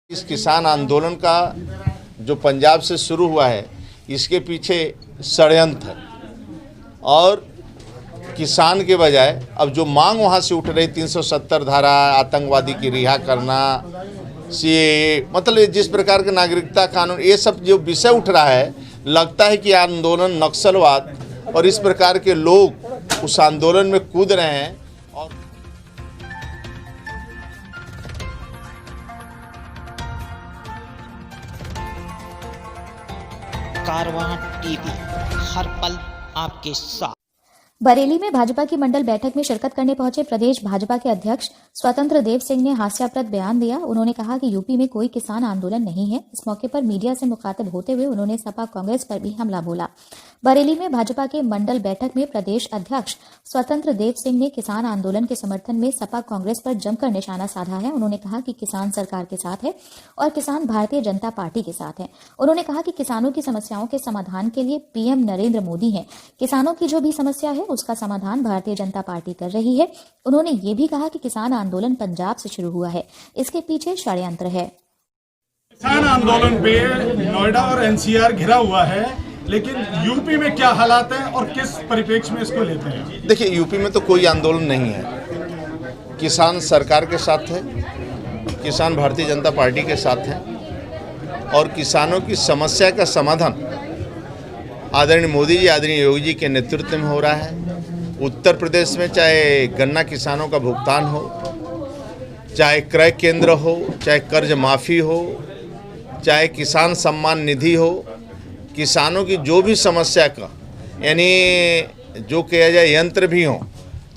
इस किसान आंदोलन का जो पंजाब से शुरू हुआ है, इसके पीछे षड्यंत्र है और किसान के बजाय अब जो मांग वहाँ से उठ रही 370 धारा, आतंकवादी की रिहा करना, सीएए, मतलब जिस प्रकार के नागरिकता कानून, ये सब जो विषय उठ रहा है, लगता है कि आंदोलन नक्सलवाद और इस प्रकार के लोग उस आंदोलन में कूद रहे हैं। और कारवां टीवी, हर पल आपके साथ। बरेली में भाजपा की मंडल बैठक में शिरकत करने पहुंचे प्रदेश भाजपा के अध्यक्ष स्वतंत्र देव सिंह ने हास्यास्पद बयान दिया। उन्होंने कहा कि यूपी में कोई किसान आंदोलन नहीं है। इस मौके पर मीडिया से मुखातिब होते हुए उन्होंने सपा कांग्रेस पर भी हमला बोला। बरेली में भाजपा के मंडल बैठक में प्रदेश अध्यक्ष स्वतंत्र देव सिंह ने किसान आंदोलन के समर्थन में सपा कांग्रेस पर जमकर निशाना साधा है। उन्होंने कहा कि किसान सरकार के साथ है और किसान भारतीय जनता पार्टी के साथ है। उन्होंने कहा कि किसानों की समस्याओं के समाधान के लिए पीएम नरेंद्र मोदी हैं। किसानों की जो भी समस्या है उसका समाधान भारतीय जनता पार्टी कर रही है। उन्होंने ये भी कहा कि किसान आंदोलन पंजाब से शुरू हुआ है, इसके पीछे षड्यंत्र है। किसान आंदोलन पे नोएडा और एनसीआर घिरा हुआ है, लेकिन यूपी में क्या हालात हैं और किस परिप्रेक्ष्य में इसको लेते हैं? देखिए, यूपी में तो कोई आंदोलन नहीं है। किसान सरकार के साथ है, किसान भारतीय जनता पार्टी के साथ है और किसानों की समस्या का समाधान आदरणीय मोदी जी, आदरणीय योगी जी के नेतृत्व में हो रहा है। उत्तर प्रदेश में चाहे गन्ना किसानों का भुगतान हो, चाहे क्रय केंद्र हो, चाहे कर्ज माफ़ी हो, चाहे किसान सम्मान निधि हो, किसानों की जो भी समस्या का, यानी जो किया जाए यंत्र भी हो,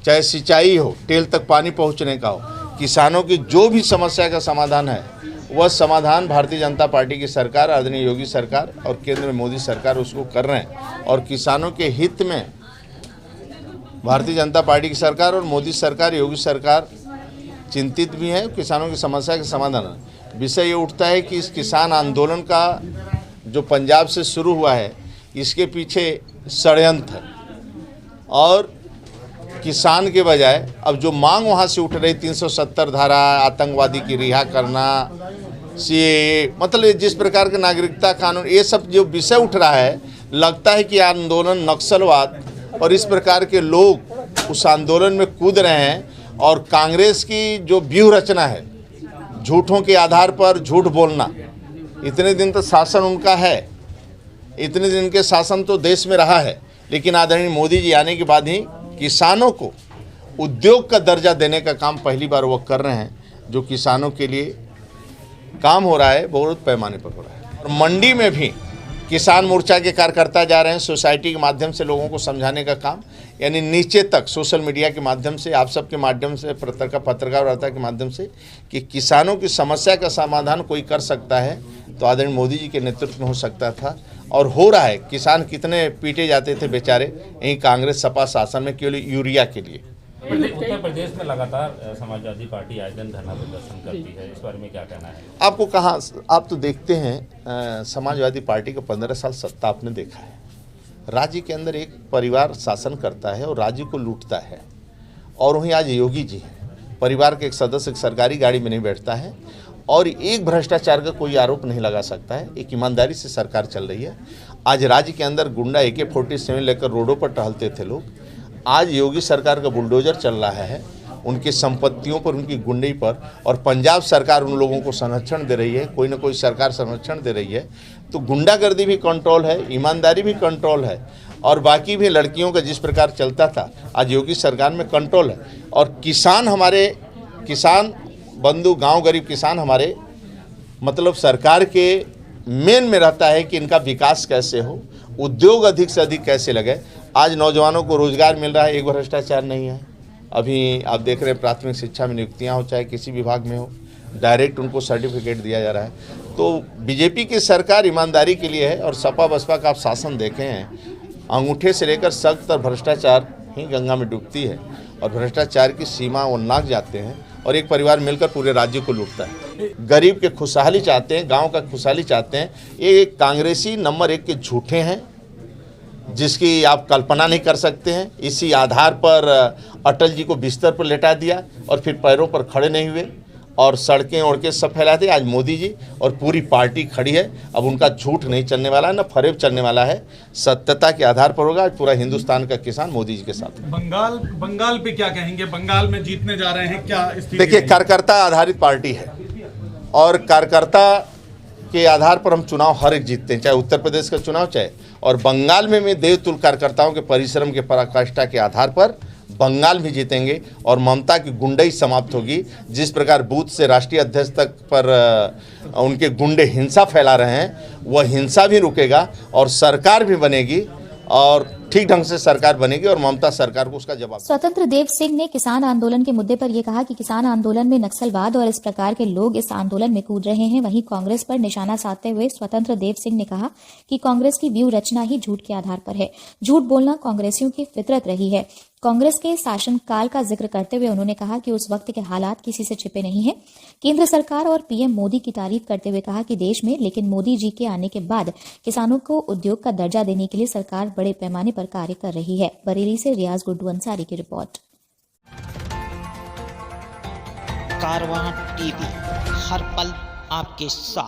चाहे सिंचाई हो, टेल तक पानी पहुंचने का हो, किसानों की जो भी समस्या का समाधान है, वह समाधान भारतीय जनता पार्टी की सरकार, आदरणीय योगी सरकार और केंद्र में मोदी सरकार उसको कर रहे हैं। और किसानों के हित में भारतीय जनता पार्टी की सरकार और मोदी सरकार, योगी सरकार चिंतित भी है। किसानों की समस्या के समाधान विषय ये उठता है कि इस किसान आंदोलन का जो पंजाब से शुरू हुआ है, इसके पीछे षड्यंत्र है और किसान के बजाय अब जो मांग वहाँ से उठ रही 370 धारा, आतंकवादी की रिहा करना, सीएए, मतलब जिस प्रकार के नागरिकता कानून, ये सब जो विषय उठ रहा है, लगता है कि आंदोलन नक्सलवाद और इस प्रकार के लोग उस आंदोलन में कूद रहे हैं। और कांग्रेस की जो व्यूह रचना है, झूठों के आधार पर झूठ बोलना, इतने दिन तो शासन उनका है, इतने दिन के शासन तो देश में रहा है, लेकिन आदरणीय मोदी जी आने के बाद ही किसानों को उद्योग का दर्जा देने का काम पहली बार वो कर रहे हैं। जो किसानों के लिए काम हो रहा है बहुत पैमाने पर हो रहा है। और मंडी में भी किसान मोर्चा के कार्यकर्ता जा रहे हैं, सोसाइटी के माध्यम से लोगों को समझाने का काम, यानी नीचे तक सोशल मीडिया के माध्यम से, आप सब के माध्यम से, पत्रकार वार्ता के माध्यम से, कि किसानों की समस्या का समाधान कोई कर सकता है तो आदरणीय मोदी जी के नेतृत्व में हो सकता था और हो रहा है। किसान कितने पीटे जाते थे बेचारे यहीं कांग्रेस सपा शासन में केवल यूरिया के लिए। उत्तर प्रदेश में लगातार समाजवादी पार्टी आए दिन धरना प्रदर्शन करती है, इस बारे में क्या कहना है? आपको कहाँ, आप तो देखते हैं समाजवादी पार्टी का 15 साल सत्ता आपने देखा है। राज्य के अंदर एक परिवार शासन करता है और राज्य को लूटता है। और वहीं आज योगी जी हैं, परिवार के एक सदस्य सरकारी गाड़ी में नहीं बैठता है और एक भ्रष्टाचार का कोई आरोप नहीं लगा सकता है। एक ईमानदारी से सरकार चल रही है। आज राज्य के अंदर गुंडा AK-47 लेकर रोडों पर टहलते थे लोग, आज योगी सरकार का बुलडोजर चल रहा है उनकी संपत्तियों पर, उनकी गुंडई पर। और पंजाब सरकार उन लोगों को संरक्षण दे रही है, कोई ना कोई सरकार संरक्षण दे रही है। तो गुंडागर्दी भी कंट्रोल है, ईमानदारी भी कंट्रोल है और बाकी भी लड़कियों का जिस प्रकार चलता था, आज योगी सरकार में कंट्रोल है। और किसान, हमारे किसान बंधु, गांव गरीब किसान हमारे, मतलब सरकार के मेन में रहता है कि इनका विकास कैसे हो, उद्योग अधिक से अधिक कैसे लगे। आज नौजवानों को रोजगार मिल रहा है, एक भ्रष्टाचार नहीं है। अभी आप देख रहे हैं प्राथमिक शिक्षा में नियुक्तियां हो, चाहे किसी विभाग में हो, डायरेक्ट उनको सर्टिफिकेट दिया जा रहा है। तो बीजेपी की सरकार ईमानदारी के लिए है और सपा बसपा का आप शासन देखे हैं, अंगूठे से लेकर सख्त और भ्रष्टाचार ही गंगा में डूबती है और भ्रष्टाचार की सीमा वो नाक जाते हैं और एक परिवार मिलकर पूरे राज्य को लूटता है। गरीब के खुशहाली चाहते हैं, गांव का खुशहाली चाहते हैं। ये कांग्रेसी नंबर 1 के झूठे हैं जिसकी आप कल्पना नहीं कर सकते हैं। इसी आधार पर अटल जी को बिस्तर पर लेटा दिया और फिर पैरों पर खड़े नहीं हुए। और सड़कें उड़ के सब फैलाते। आज मोदी जी और पूरी पार्टी खड़ी है। अब उनका झूठ नहीं चलने वाला है, न फरेब चलने वाला है, सत्यता के आधार पर होगा। आज पूरा हिंदुस्तान का किसान मोदी जी के साथ है। बंगाल पे क्या कहेंगे? बंगाल में जीतने जा रहे हैं, क्या स्थिति? देखिए, कार्यकर्ता आधारित पार्टी है और कार्यकर्ता के आधार पर हम चुनाव हर एक जीतते हैं, चाहे उत्तर प्रदेश का चुनाव चाहे, और बंगाल में देवतुल कार्यकर्ताओं के परिश्रम के पराकाष्ठा के आधार पर बंगाल भी जीतेंगे और ममता की गुंडई समाप्त होगी। जिस प्रकार बूथ से राष्ट्रीय अध्यक्ष तक पर उनके गुंडे हिंसा फैला रहे हैं, वह हिंसा भी रुकेगा और सरकार भी बनेगी और ठीक ढंग से सरकार बनेगी और ममता सरकार को उसका जवाब। स्वतंत्र देव सिंह ने किसान आंदोलन के मुद्दे पर यह कहा कि किसान आंदोलन में नक्सलवाद और इस प्रकार के लोग इस आंदोलन में कूद रहे हैं। वहीं कांग्रेस पर निशाना साधते हुए स्वतंत्र देव सिंह ने कहा कि कांग्रेस की व्यू रचना ही झूठ के आधार पर है। झूठ बोलना कांग्रेसियों की फितरत रही है। कांग्रेस के शासनकाल का जिक्र करते हुए उन्होंने कहा कि उस वक्त के हालात किसी से छिपे नहीं हैं। केंद्र सरकार और पीएम मोदी की तारीफ करते हुए कहा कि देश में लेकिन मोदी जी के आने के बाद किसानों को उद्योग का दर्जा देने के लिए सरकार बड़े पैमाने पर कार्य कर रही है। बरेली से रियाज गुड्डू अंसारी की रिपोर्ट। कारवां टीवी, हर पल आपके साथ।